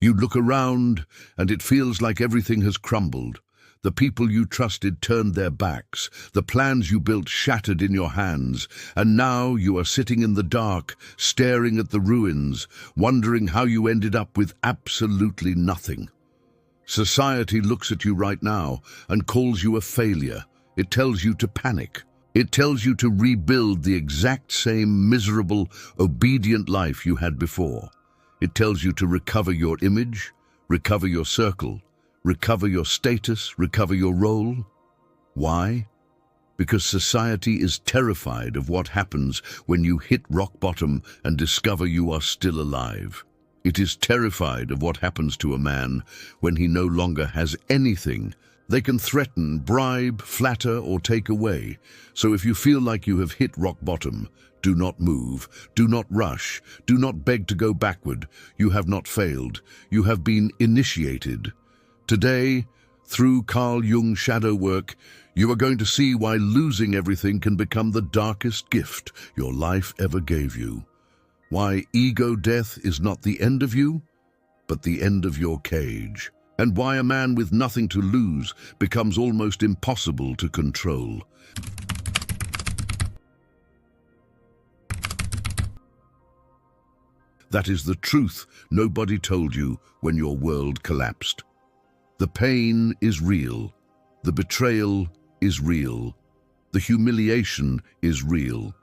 You look around, and it feels like everything has crumbled. The people you trusted turned their backs, the plans you built shattered in your hands, and now you are sitting in the dark, staring at the ruins, wondering how you ended up with absolutely nothing. Society looks at you right now and calls you a failure. It tells you to panic. It tells you to rebuild the exact same miserable, obedient life you had before. It tells you to recover your image, recover your circle, recover your status, recover your role. Why? Because society is terrified of what happens when you hit rock bottom and discover you are still alive. It is terrified of what happens to a man when he no longer has anything. They can threaten, bribe, flatter, or take away. So if you feel like you have hit rock bottom, do not move, do not rush, do not beg to go backward. You have not failed. You have been initiated. Today, through Carl Jung's shadow work, you are going to see why losing everything can become the darkest gift your life ever gave you. Why ego death is not the end of you, but the end of your cage. And why a man with nothing to lose becomes almost impossible to control. That is the truth nobody told you when your world collapsed. The pain is real. The betrayal is real. The humiliation is real.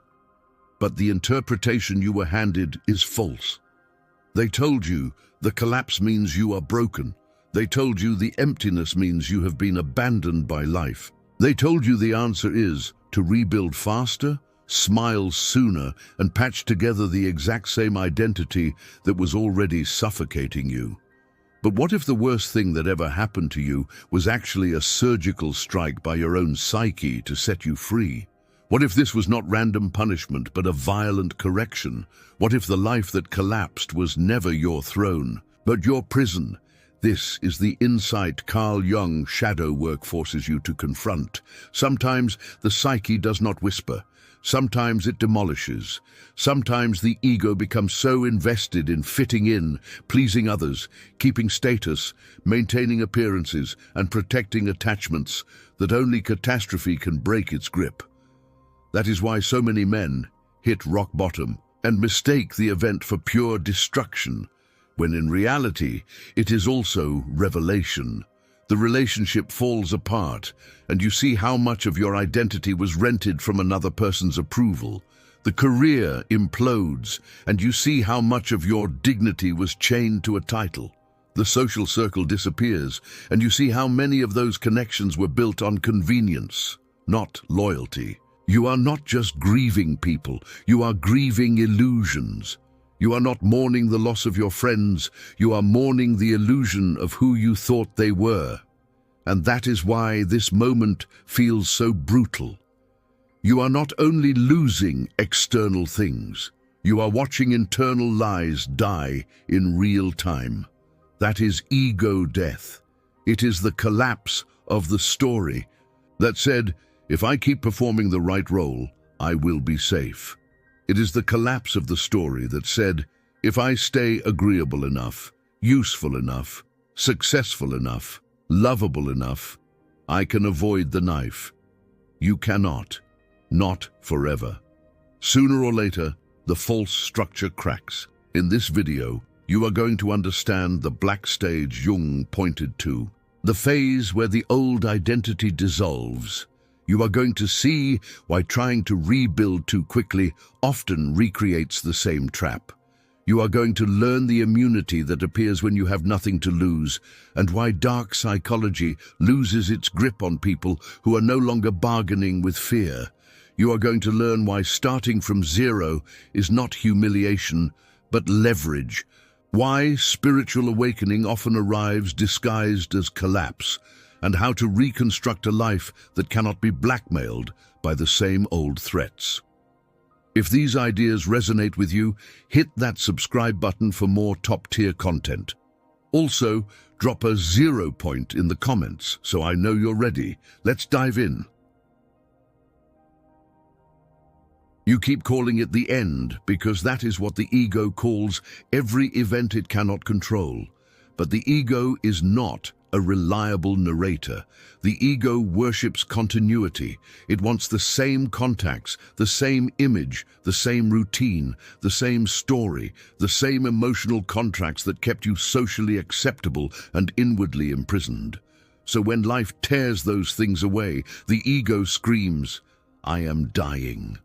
But the interpretation you were handed is false. They told you the collapse means you are broken. They told you the emptiness means you have been abandoned by life. They told you the answer is to rebuild faster, smile sooner, and patch together the exact same identity that was already suffocating you. But what if the worst thing that ever happened to you was actually a surgical strike by your own psyche to set you free? What if this was not random punishment, but a violent correction? What if the life that collapsed was never your throne, but your prison? This is the insight Carl Jung's shadow work forces you to confront. Sometimes the psyche does not whisper. Sometimes it demolishes. Sometimes the ego becomes so invested in fitting in, pleasing others, keeping status, maintaining appearances, and protecting attachments that only catastrophe can break its grip. That is why so many men hit rock bottom and mistake the event for pure destruction, when in reality it is also revelation. The relationship falls apart, and you see how much of your identity was rented from another person's approval. The career implodes, and you see how much of your dignity was chained to a title. The social circle disappears, and you see how many of those connections were built on convenience, not loyalty. You are not just grieving people, you are grieving illusions. You are not mourning the loss of your friends, you are mourning the illusion of who you thought they were. And that is why this moment feels so brutal. You are not only losing external things, you are watching internal lies die in real time. That is ego death. It is the collapse of the story that said, if I keep performing the right role, I will be safe. It is the collapse of the story that said, if I stay agreeable enough, useful enough, successful enough, lovable enough, I can avoid the knife. You cannot. Not forever. Sooner or later, the false structure cracks. In this video, you are going to understand the black stage Jung pointed to, the phase where the old identity dissolves. You are going to see why trying to rebuild too quickly often recreates the same trap. You are going to learn the immunity that appears when you have nothing to lose, and why dark psychology loses its grip on people who are no longer bargaining with fear. You are going to learn why starting from zero is not humiliation, but leverage. Why spiritual awakening often arrives disguised as collapse, and how to reconstruct a life that cannot be blackmailed by the same old threats. If these ideas resonate with you, hit that subscribe button for more top-tier content. Also, drop a 0 point in the comments so I know you're ready. Let's dive in. You keep calling it the end because that is what the ego calls every event it cannot control. But the ego is not a reliable narrator. The ego worships continuity. It wants the same contacts, the same image, the same routine, the same story, the same emotional contracts that kept you socially acceptable and inwardly imprisoned. So when life tears those things away, the ego screams, "I am dying."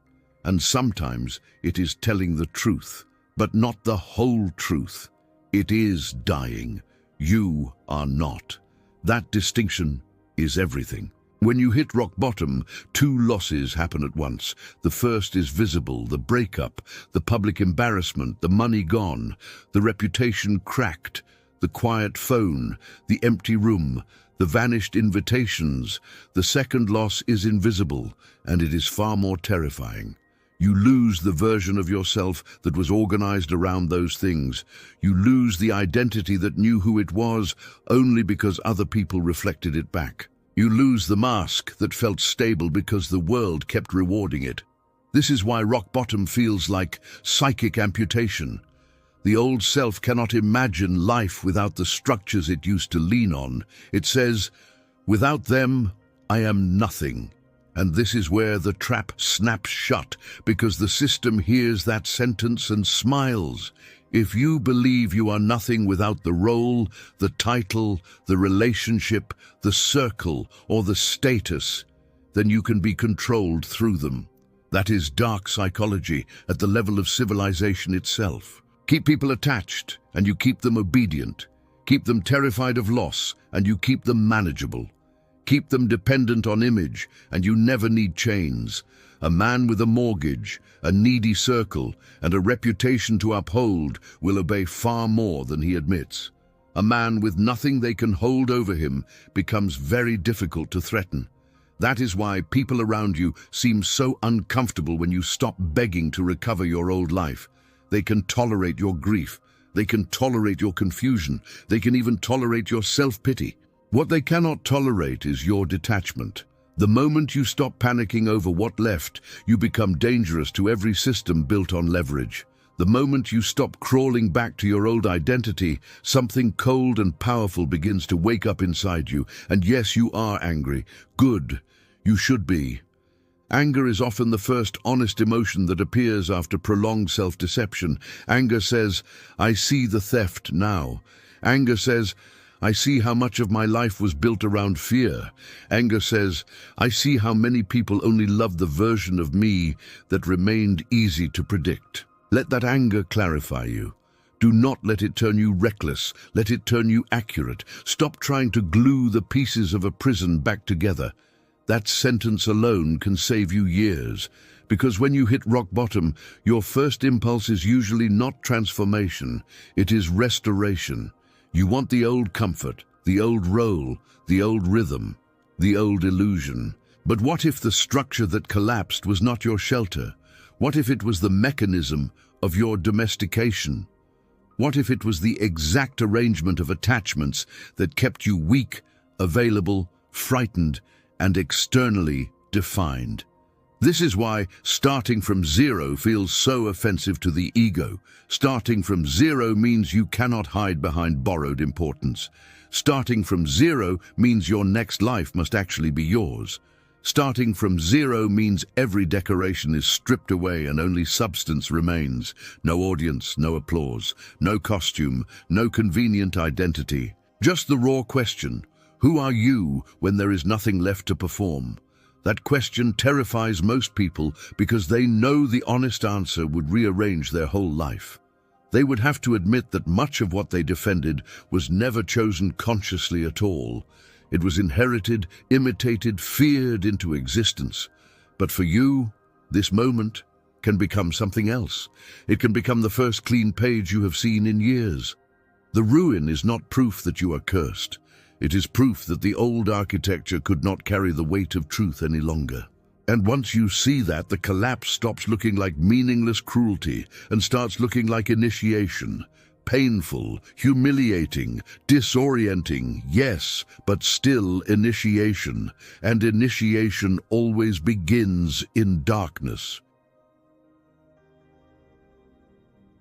And sometimes it is telling the truth, but not the whole truth. It is dying. You are not. That distinction is everything. When you hit rock bottom, two losses happen at once. The first is visible, the breakup, the public embarrassment, the money gone, the reputation cracked, the quiet phone, the empty room, the vanished invitations. The second loss is invisible, and it is far more terrifying. You lose the version of yourself that was organized around those things. You lose the identity that knew who it was only because other people reflected it back. You lose the mask that felt stable because the world kept rewarding it. This is why rock bottom feels like psychic amputation. The old self cannot imagine life without the structures it used to lean on. It says, "Without them, I am nothing." And this is where the trap snaps shut, because the system hears that sentence and smiles. If you believe you are nothing without the role, the title, the relationship, the circle, or the status, then you can be controlled through them. That is dark psychology at the level of civilization itself. Keep people attached, and you keep them obedient. Keep them terrified of loss, and you keep them manageable. Keep them dependent on image, and you never need chains. A man with a mortgage, a needy circle, and a reputation to uphold will obey far more than he admits. A man with nothing they can hold over him becomes very difficult to threaten. That is why people around you seem so uncomfortable when you stop begging to recover your old life. They can tolerate your grief. They can tolerate your confusion. They can even tolerate your self-pity. What they cannot tolerate is your detachment. The moment you stop panicking over what left, you become dangerous to every system built on leverage. The moment you stop crawling back to your old identity, something cold and powerful begins to wake up inside you. And yes, you are angry. Good. You should be. Anger is often the first honest emotion that appears after prolonged self-deception. Anger says, "I see the theft now." Anger says, "I see how much of my life was built around fear." Anger says, "I see how many people only loved the version of me that remained easy to predict." Let that anger clarify you. Do not let it turn you reckless. Let it turn you accurate. Stop trying to glue the pieces of a prison back together. That sentence alone can save you years. Because when you hit rock bottom, your first impulse is usually not transformation. It is restoration. You want the old comfort, the old role, the old rhythm, the old illusion. But what if the structure that collapsed was not your shelter? What if it was the mechanism of your domestication? What if it was the exact arrangement of attachments that kept you weak, available, frightened, and externally defined? This is why starting from zero feels so offensive to the ego. Starting from zero means you cannot hide behind borrowed importance. Starting from zero means your next life must actually be yours. Starting from zero means every decoration is stripped away and only substance remains. No audience, no applause, no costume, no convenient identity. Just the raw question, who are you when there is nothing left to perform? That question terrifies most people because they know the honest answer would rearrange their whole life. They would have to admit that much of what they defended was never chosen consciously at all. It was inherited, imitated, feared into existence. But for you, this moment can become something else. It can become the first clean page you have seen in years. The ruin is not proof that you are cursed. It is proof that the old architecture could not carry the weight of truth any longer. And once you see that, the collapse stops looking like meaningless cruelty and starts looking like initiation. Painful, humiliating, disorienting, yes, but still initiation. And initiation always begins in darkness.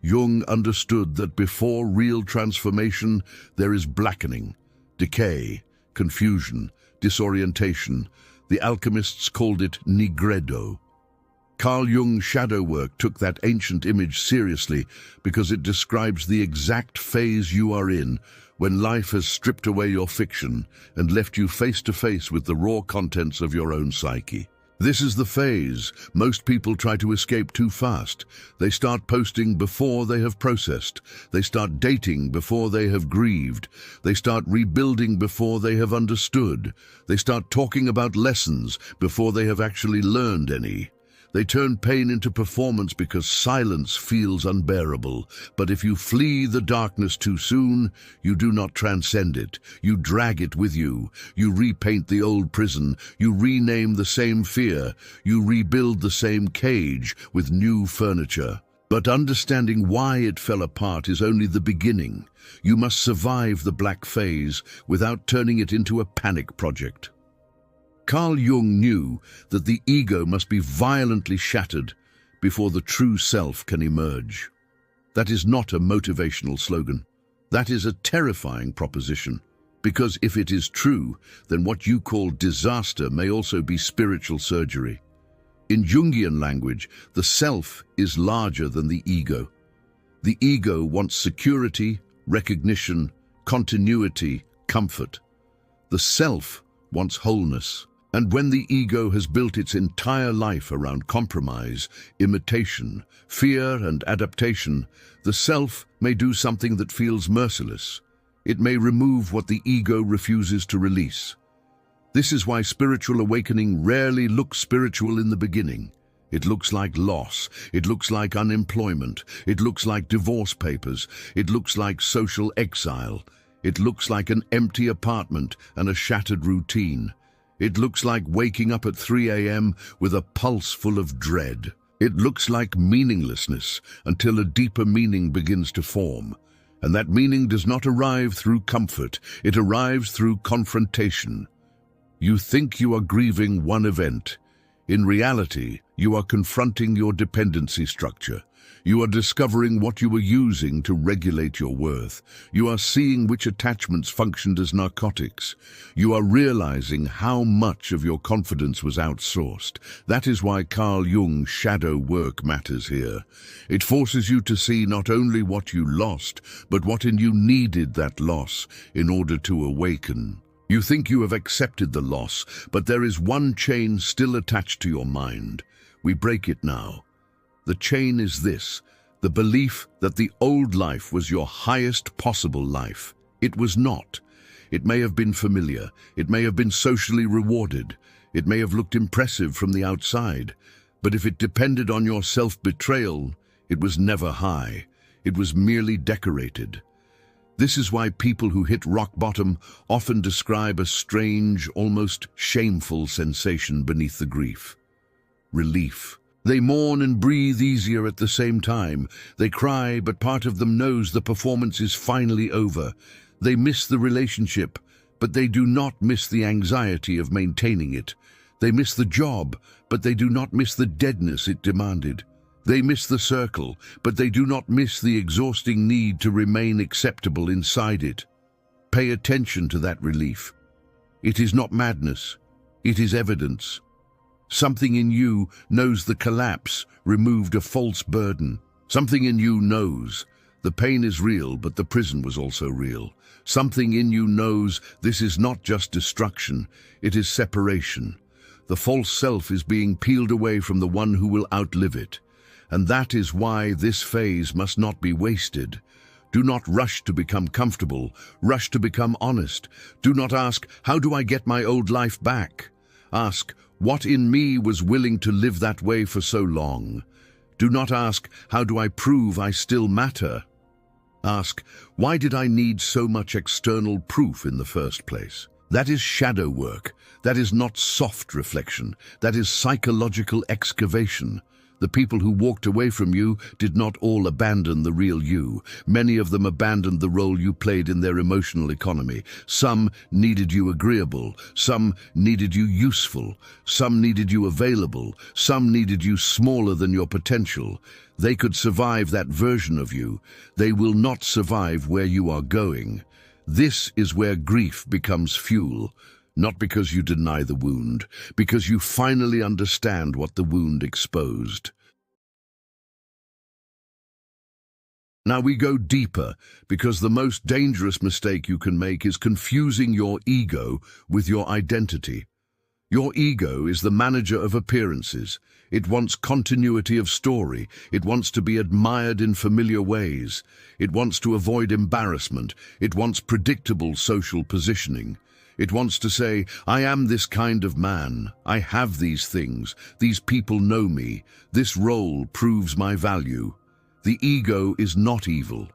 Jung understood that before real transformation, there is blackening, decay, confusion, disorientation. The alchemists called it nigredo. Carl Jung's shadow work took that ancient image seriously because it describes the exact phase you are in when life has stripped away your fiction and left you face to face with the raw contents of your own psyche. This is the phase most people try to escape too fast. They start posting before they have processed. They start dating before they have grieved. They start rebuilding before they have understood. They start talking about lessons before they have actually learned any. They turn pain into performance because silence feels unbearable. But if you flee the darkness too soon, you do not transcend it. You drag it with you. You repaint the old prison. You rename the same fear. You rebuild the same cage with new furniture. But understanding why it fell apart is only the beginning. You must survive the black phase without turning it into a panic project. Carl Jung knew that the ego must be violently shattered before the true self can emerge. That is not a motivational slogan. That is a terrifying proposition. Because if it is true, then what you call disaster may also be spiritual surgery. In Jungian language, the self is larger than the ego. The ego wants security, recognition, continuity, comfort. The self wants wholeness. And when the ego has built its entire life around compromise, imitation, fear and adaptation, the self may do something that feels merciless. It may remove what the ego refuses to release. This is why spiritual awakening rarely looks spiritual in the beginning. It looks like loss. It looks like unemployment. It looks like divorce papers. It looks like social exile. It looks like an empty apartment and a shattered routine. It looks like waking up at 3 a.m. with a pulse full of dread. It looks like meaninglessness until a deeper meaning begins to form. And that meaning does not arrive through comfort. It arrives through confrontation. You think you are grieving one event. In reality, you are confronting your dependency structure. You are discovering what you were using to regulate your worth. You are seeing which attachments functioned as narcotics. You are realizing how much of your confidence was outsourced. That is why Carl Jung's shadow work matters here. It forces you to see not only what you lost, but what in you needed that loss in order to awaken. You think you have accepted the loss, but there is one chain still attached to your mind. We break it now. The chain is this: the belief that the old life was your highest possible life. It was not. It may have been familiar. It may have been socially rewarded. It may have looked impressive from the outside. But if it depended on your self-betrayal, it was never high. It was merely decorated. This is why people who hit rock bottom often describe a strange, almost shameful sensation beneath the grief. Relief. They mourn and breathe easier at the same time. They cry, but part of them knows the performance is finally over. They miss the relationship, but they do not miss the anxiety of maintaining it. They miss the job, but they do not miss the deadness it demanded. They miss the circle, but they do not miss the exhausting need to remain acceptable inside it. Pay attention to that relief. It is not madness. It is evidence. Something in you knows the collapse removed a false burden. Something in you knows the pain is real, but the prison was also real. Something in you knows this is not just destruction, it is separation. The false self is being peeled away from the one who will outlive it. And that is why this phase must not be wasted. Do not rush to become comfortable. Rush to become honest. Do not ask, how do I get my old life back? Ask, what in me was willing to live that way for so long? Do not ask, how do I prove I still matter? Ask, why did I need so much external proof in the first place? That is shadow work. That is not soft reflection. That is psychological excavation. The people who walked away from you did not all abandon the real you. Many of them abandoned the role you played in their emotional economy. Some needed you agreeable, some needed you useful, some needed you available, some needed you smaller than your potential. They could survive that version of you. They will not survive where you are going. This is where grief becomes fuel. Not because you deny the wound, because you finally understand what the wound exposed. Now we go deeper, because the most dangerous mistake you can make is confusing your ego with your identity. Your ego is the manager of appearances. It wants continuity of story. It wants to be admired in familiar ways. It wants to avoid embarrassment. It wants predictable social positioning. It wants to say, I am this kind of man. I have these things. These people know me. This role proves my value. The ego is not evil.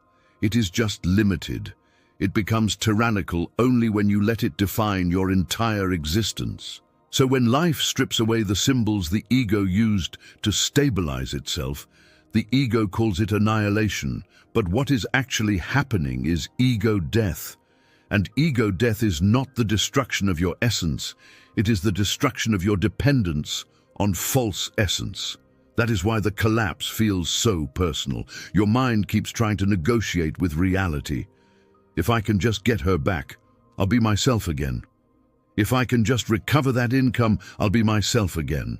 It is just limited. It becomes tyrannical only when you let it define your entire existence. So when life strips away the symbols the ego used to stabilize itself, the ego calls it annihilation. But what is actually happening is ego death. And ego death is not the destruction of your essence, it is the destruction of your dependence on false essence. That is why the collapse feels so personal. Your mind keeps trying to negotiate with reality. If I can just get her back, I'll be myself again. If I can just recover that income, I'll be myself again.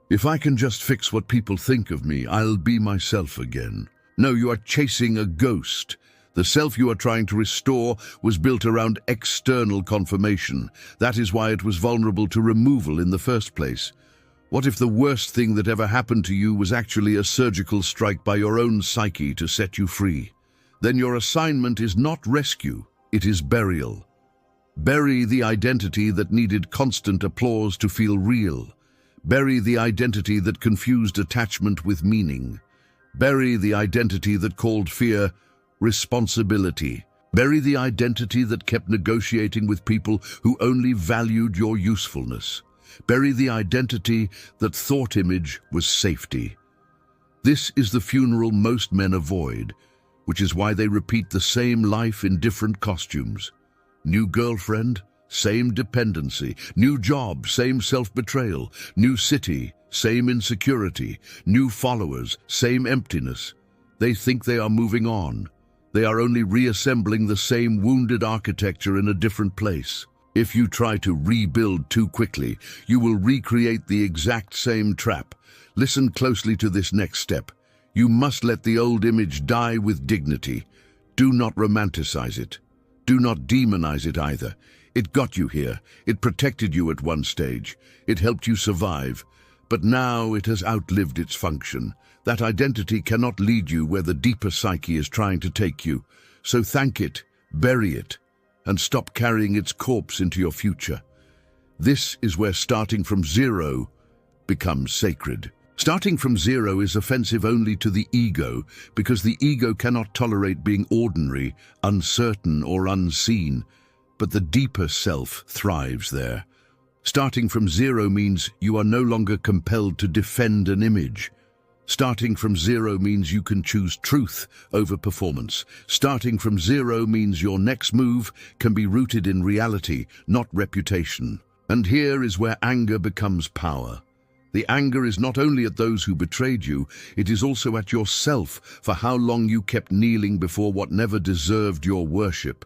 If I can just fix what people think of me, I'll be myself again. No, you are chasing a ghost. The self you are trying to restore was built around external confirmation. That is why it was vulnerable to removal in the first place. What if the worst thing that ever happened to you was actually a surgical strike by your own psyche to set you free? Then your assignment is not rescue, it is burial. Bury the identity that needed constant applause to feel real. Bury the identity that confused attachment with meaning. Bury the identity that called fear responsibility. Bury the identity that kept negotiating with people who only valued your usefulness. Bury the identity that thought image was safety. This is the funeral most men avoid, which is why they repeat the same life in different costumes. New girlfriend, same dependency. New job, same self-betrayal. New city, same insecurity. New followers, same emptiness. They think they are moving on. They are only reassembling the same wounded architecture in a different place. If you try to rebuild too quickly, you will recreate the exact same trap. Listen closely to this next step. You must let the old image die with dignity. Do not romanticize it. Do not demonize it either. It got you here. It protected you at one stage. It helped you survive. But now it has outlived its function. That identity cannot lead you where the deeper psyche is trying to take you. So thank it, bury it, and stop carrying its corpse into your future. This is where starting from zero becomes sacred. Starting from zero is offensive only to the ego, because the ego cannot tolerate being ordinary, uncertain, or unseen. But the deeper self thrives there. Starting from zero means you are no longer compelled to defend an image. Starting from zero means you can choose truth over performance. Starting from zero means your next move can be rooted in reality, not reputation. And here is where anger becomes power. The anger is not only at those who betrayed you, it is also at yourself for how long you kept kneeling before what never deserved your worship.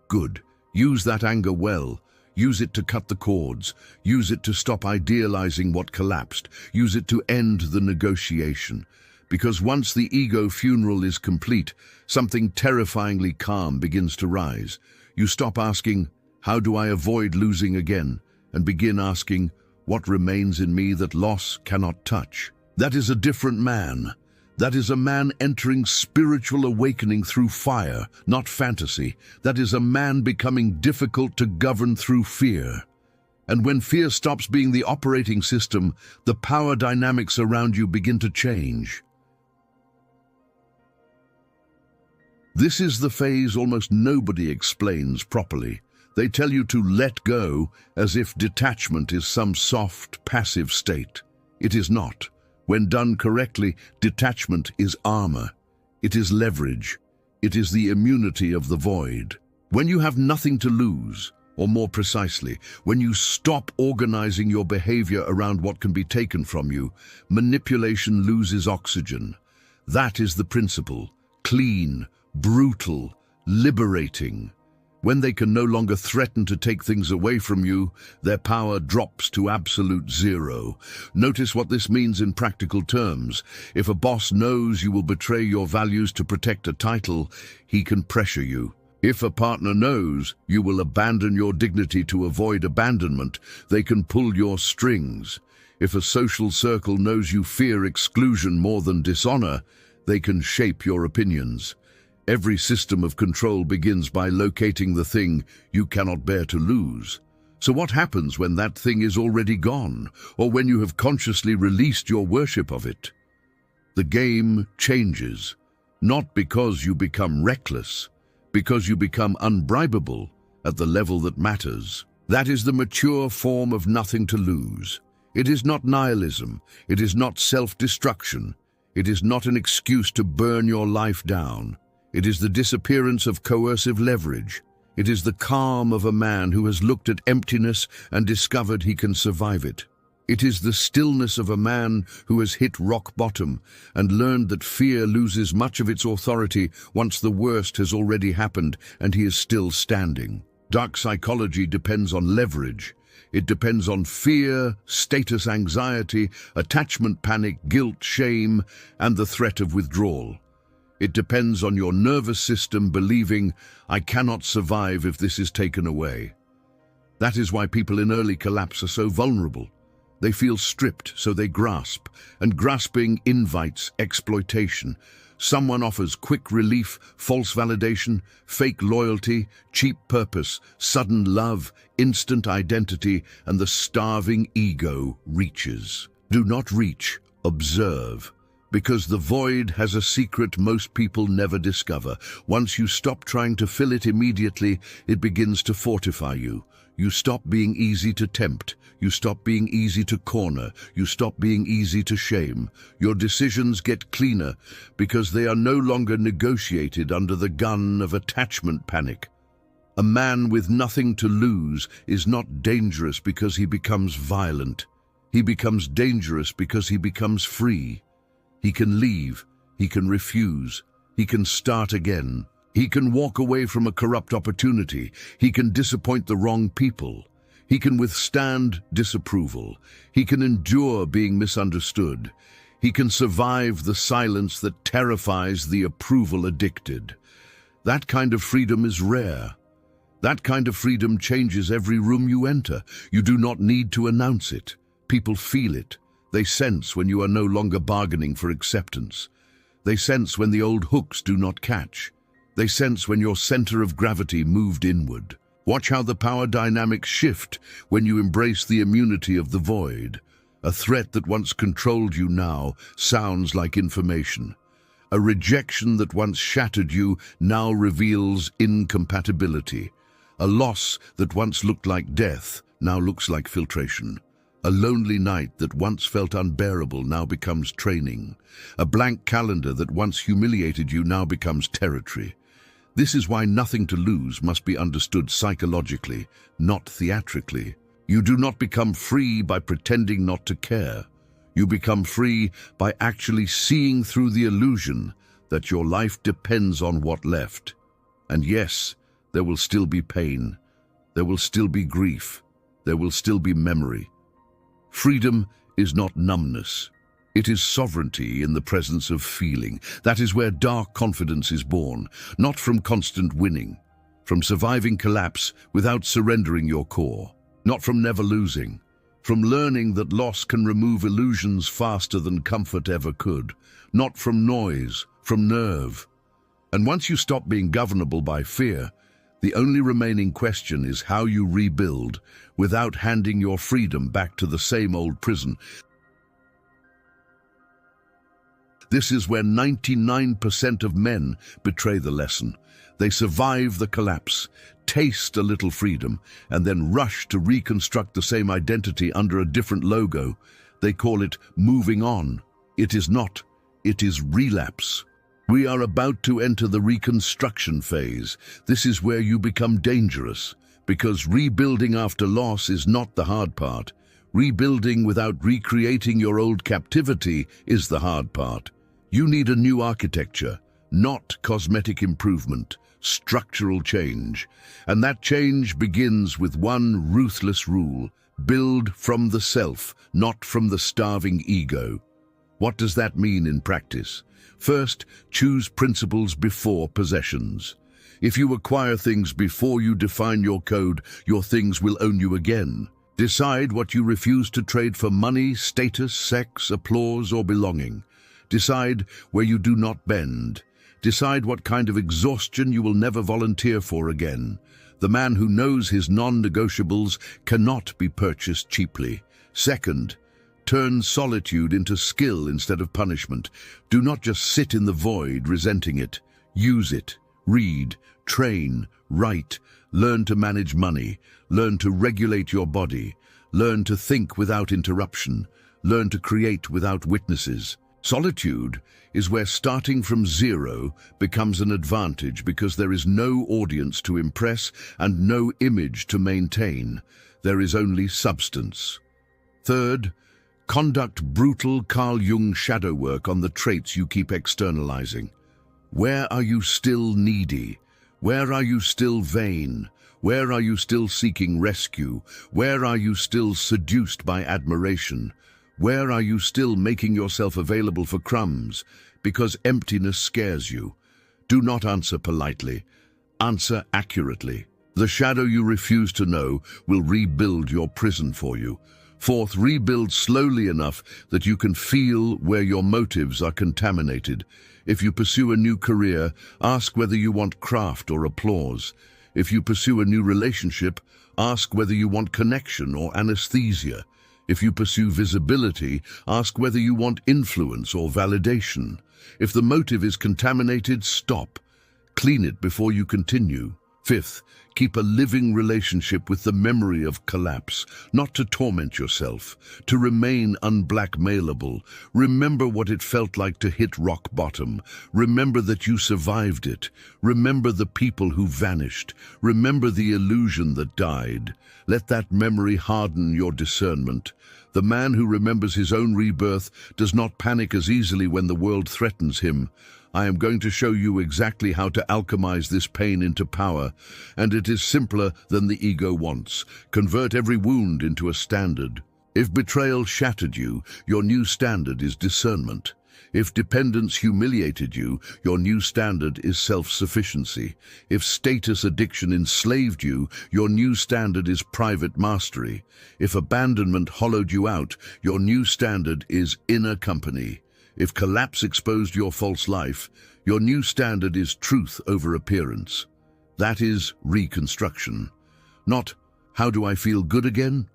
Good. Use that anger well. Use it to cut the cords. Use it to stop idealizing what collapsed. Use it to end the negotiation. Because once the ego funeral is complete, something terrifyingly calm begins to rise. You stop asking, how do I avoid losing again? And begin asking, what remains in me that loss cannot touch? That is a different man. That is a man entering spiritual awakening through fire, not fantasy. That is a man becoming difficult to govern through fear. And when fear stops being the operating system, the power dynamics around you begin to change. This is the phase almost nobody explains properly. They tell you to let go as if detachment is some soft, passive state. It is not. When done correctly, detachment is armor. It is leverage. It is the immunity of the void. When you have nothing to lose, or more precisely, when you stop organizing your behavior around what can be taken from you, manipulation loses oxygen. That is the principle. Clean, brutal, liberating. When they can no longer threaten to take things away from you, their power drops to absolute zero. Notice what this means in practical terms. If a boss knows you will betray your values to protect a title, he can pressure you. If a partner knows you will abandon your dignity to avoid abandonment, they can pull your strings. If a social circle knows you fear exclusion more than dishonor, they can shape your opinions. Every system of control begins by locating the thing you cannot bear to lose. So what happens when that thing is already gone, or when you have consciously released your worship of it? The game changes, not because you become reckless, because you become unbribable at the level that matters. That is the mature form of nothing to lose. It is not nihilism. It is not self-destruction. It is not an excuse to burn your life down. It is the disappearance of coercive leverage. It is the calm of a man who has looked at emptiness and discovered he can survive it. It is the stillness of a man who has hit rock bottom and learned that fear loses much of its authority once the worst has already happened and he is still standing. Dark psychology depends on leverage. It depends on fear, status anxiety, attachment panic, guilt, shame, and the threat of withdrawal. It depends on your nervous system believing, I cannot survive if this is taken away. That is why people in early collapse are so vulnerable. They feel stripped, so they grasp, and grasping invites exploitation. Someone offers quick relief, false validation, fake loyalty, cheap purpose, sudden love, instant identity, and the starving ego reaches. Do not reach, observe. Because the void has a secret most people never discover. Once you stop trying to fill it immediately, it begins to fortify you. You stop being easy to tempt. You stop being easy to corner. You stop being easy to shame. Your decisions get cleaner because they are no longer negotiated under the gun of attachment panic. A man with nothing to lose is not dangerous because he becomes violent. He becomes dangerous because he becomes free. He can leave, he can refuse, he can start again. He can walk away from a corrupt opportunity. He can disappoint the wrong people. He can withstand disapproval. He can endure being misunderstood. He can survive the silence that terrifies the approval addicted. That kind of freedom is rare. That kind of freedom changes every room you enter. You do not need to announce it. People feel it. They sense when you are no longer bargaining for acceptance. They sense when the old hooks do not catch. They sense when your center of gravity moved inward. Watch how the power dynamics shift when you embrace the immunity of the void. A threat that once controlled you now sounds like information. A rejection that once shattered you now reveals incompatibility. A loss that once looked like death now looks like filtration. A lonely night that once felt unbearable now becomes training. A blank calendar that once humiliated you now becomes territory. This is why nothing to lose must be understood psychologically, not theatrically. You do not become free by pretending not to care. You become free by actually seeing through the illusion that your life depends on what left. And yes, there will still be pain. There will still be grief. There will still be memory. Freedom is not numbness. It is sovereignty in the presence of feeling. That is where dark confidence is born, not from constant winning, from surviving collapse without surrendering your core, not from never losing, from learning that loss can remove illusions faster than comfort ever could, not from noise, from nerve. And once you stop being governable by fear, the only remaining question is how you rebuild without handing your freedom back to the same old prison. This is where 99% of men betray the lesson. They survive the collapse, taste a little freedom, and then rush to reconstruct the same identity under a different logo. They call it moving on. It is not. It is relapse. We are about to enter the reconstruction phase. This is where you become dangerous, because rebuilding after loss is not the hard part. Rebuilding without recreating your old captivity is the hard part. You need a new architecture, not cosmetic improvement, structural change. And that change begins with one ruthless rule: build from the self, not from the starving ego. What does that mean in practice? First, choose principles before possessions. If you acquire things before you define your code, your things will own you again. Decide what you refuse to trade for: money, status, sex, applause, or belonging. Decide where you do not bend. Decide what kind of exhaustion you will never volunteer for again. The man who knows his non-negotiables cannot be purchased cheaply. Second, turn solitude into skill instead of punishment. Do not just sit in the void, resenting it. Use it. Read, train, write, learn to manage money, learn to regulate your body, learn to think without interruption, learn to create without witnesses. Solitude is where starting from zero becomes an advantage, because there is no audience to impress and no image to maintain. There is only substance. Third, conduct brutal Carl Jung shadow work on the traits you keep externalizing. Where are you still needy? Where are you still vain? Where are you still seeking rescue? Where are you still seduced by admiration? Where are you still making yourself available for crumbs because emptiness scares you? Do not answer politely. Answer accurately. The shadow you refuse to know will rebuild your prison for you. Fourth, rebuild slowly enough that you can feel where your motives are contaminated. If you pursue a new career, ask whether you want craft or applause. If you pursue a new relationship, ask whether you want connection or anesthesia. If you pursue visibility, ask whether you want influence or validation. If the motive is contaminated, stop. Clean it before you continue. Fifth, keep a living relationship with the memory of collapse, not to torment yourself, to remain unblackmailable. Remember what it felt like to hit rock bottom. Remember that you survived it. Remember the people who vanished. Remember the illusion that died. Let that memory harden your discernment. The man who remembers his own rebirth does not panic as easily when the world threatens him. I am going to show you exactly how to alchemize this pain into power, and it is simpler than the ego wants. Convert every wound into a standard. If betrayal shattered you, your new standard is discernment. If dependence humiliated you, your new standard is self-sufficiency. If status addiction enslaved you, your new standard is private mastery. If abandonment hollowed you out, your new standard is inner company. If collapse exposed your false life, your new standard is truth over appearance. That is reconstruction. Not, how do I feel good again?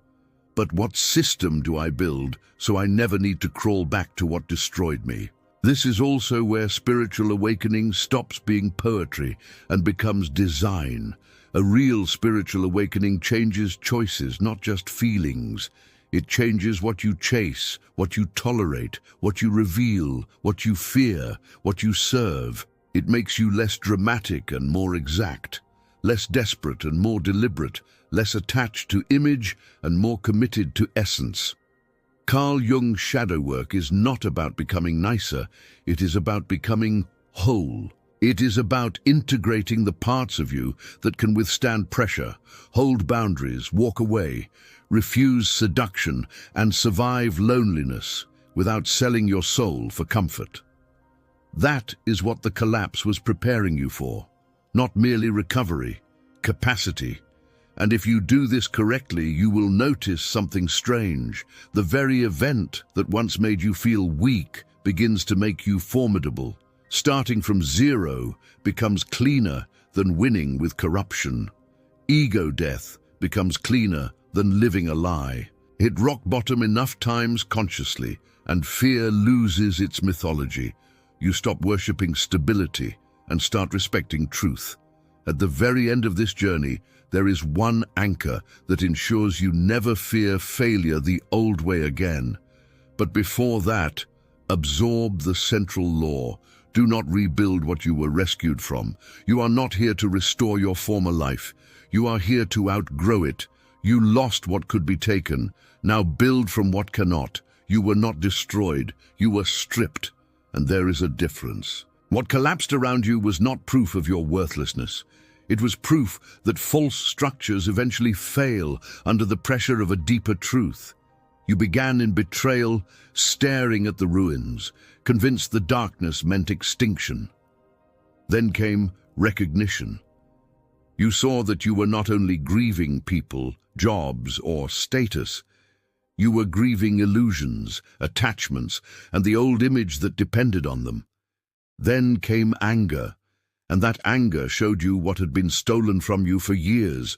But what system do I build so I never need to crawl back to what destroyed me? This is also where spiritual awakening stops being poetry and becomes design. A real spiritual awakening changes choices, not just feelings. It changes what you chase, what you tolerate, what you reveal, what you fear, what you serve. It makes you less dramatic and more exact, less desperate and more deliberate, less attached to image and more committed to essence. Carl Jung's shadow work is not about becoming nicer, it is about becoming whole. It is about integrating the parts of you that can withstand pressure, hold boundaries, walk away, refuse seduction, and survive loneliness without selling your soul for comfort. That is what the collapse was preparing you for, not merely recovery, capacity. And if you do this correctly, you will notice something strange. The very event that once made you feel weak begins to make you formidable. Starting from zero becomes cleaner than winning with corruption. Ego death becomes cleaner than living a lie. Hit rock bottom enough times consciously, and fear loses its mythology. You stop worshipping stability and start respecting truth. At the very end of this journey, there is one anchor that ensures you never fear failure the old way again. But before that, Absorb the central law. Do not rebuild what you were rescued from. You are not here to restore your former life. You are here to outgrow it. You lost what could be taken. Now build from what cannot. You were not destroyed. You were stripped. And there is a difference. What collapsed around you was not proof of your worthlessness. It was proof that false structures eventually fail under the pressure of a deeper truth. You began in betrayal, staring at the ruins, convinced the darkness meant extinction. Then came recognition. You saw that you were not only grieving people, jobs, or status. You were grieving illusions, attachments, and the old image that depended on them. Then came anger, and that anger showed you what had been stolen from you for years,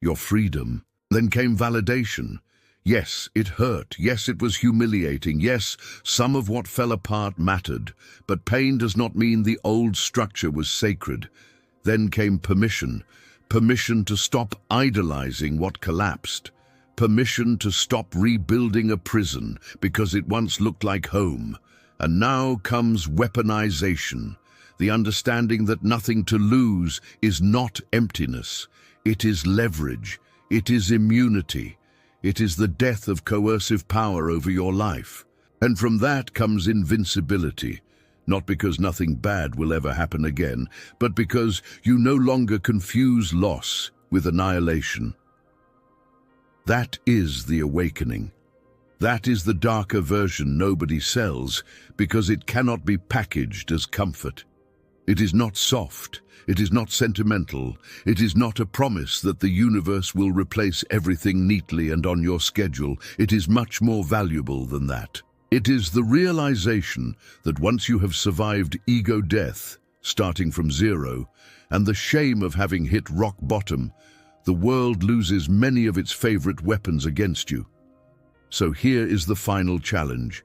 your freedom. Then came validation. Yes, it hurt. Yes, it was humiliating. Yes, some of what fell apart mattered. But pain does not mean the old structure was sacred. Then came permission. Permission to stop idolizing what collapsed. Permission to stop rebuilding a prison because it once looked like home. And now comes weaponization. The understanding that nothing to lose is not emptiness. It is leverage. It is immunity. It is the death of coercive power over your life. And from that comes invincibility, not because nothing bad will ever happen again, but because you no longer confuse loss with annihilation. That is the awakening. That is the darker version nobody sells, because it cannot be packaged as comfort. It is not soft. It is not sentimental. It is not a promise that the universe will replace everything neatly and on your schedule. It is much more valuable than that. It is the realization that once you have survived ego death, starting from zero, and the shame of having hit rock bottom, the world loses many of its favorite weapons against you. So here is the final challenge.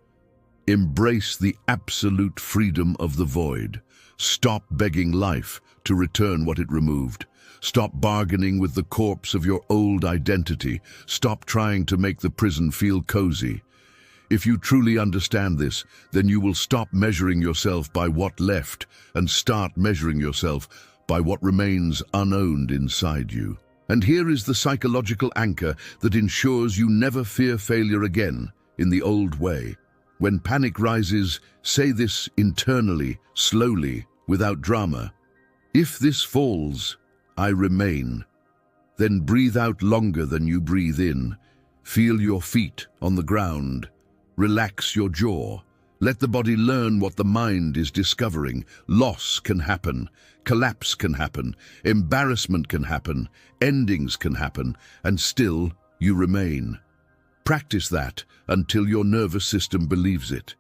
Embrace the absolute freedom of the void. Stop begging life to return what it removed. Stop bargaining with the corpse of your old identity. Stop trying to make the prison feel cozy. If you truly understand this, then you will stop measuring yourself by what left and start measuring yourself by what remains unowned inside you. And here is the psychological anchor that ensures you never fear failure again in the old way. When panic rises, say this internally, slowly, without drama. If this falls, I remain. Then breathe out longer than you breathe in. Feel your feet on the ground. Relax your jaw. Let the body learn what the mind is discovering. Loss can happen. Collapse can happen. Embarrassment can happen. Endings can happen. And still, you remain. Practice that until your nervous system believes it.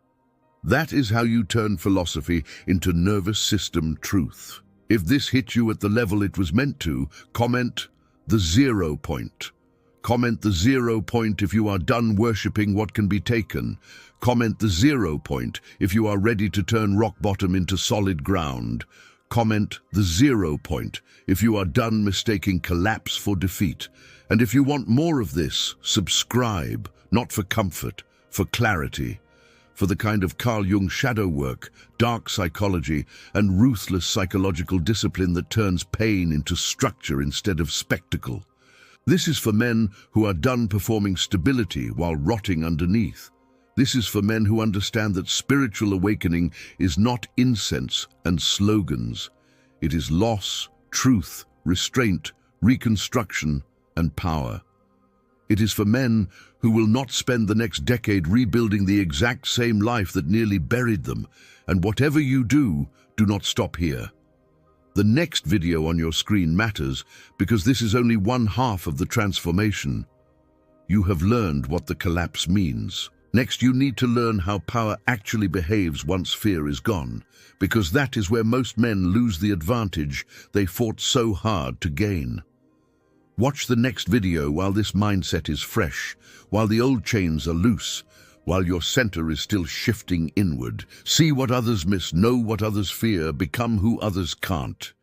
That is how you turn philosophy into nervous system truth. If this hit you at the level it was meant to, comment the 0 point. Comment the 0 point if you are done worshipping what can be taken. Comment the 0 point if you are ready to turn rock bottom into solid ground. Comment the 0 point if you are done mistaking collapse for defeat. And if you want more of this, subscribe, not for comfort, for clarity, for the kind of Carl Jung shadow work, dark psychology, and ruthless psychological discipline that turns pain into structure instead of spectacle. This is for men who are done performing stability while rotting underneath. This is for men who understand that spiritual awakening is not incense and slogans. It is loss, truth, restraint, reconstruction, and power. It is for men who will not spend the next decade rebuilding the exact same life that nearly buried them. And whatever you do, do not stop here. The next video on your screen matters because this is only one half of the transformation. You have learned what the collapse means. Next, you need to learn how power actually behaves once fear is gone, because that is where most men lose the advantage they fought so hard to gain. Watch the next video while this mindset is fresh, while the old chains are loose, while your center is still shifting inward. See what others miss, know what others fear, become who others can't.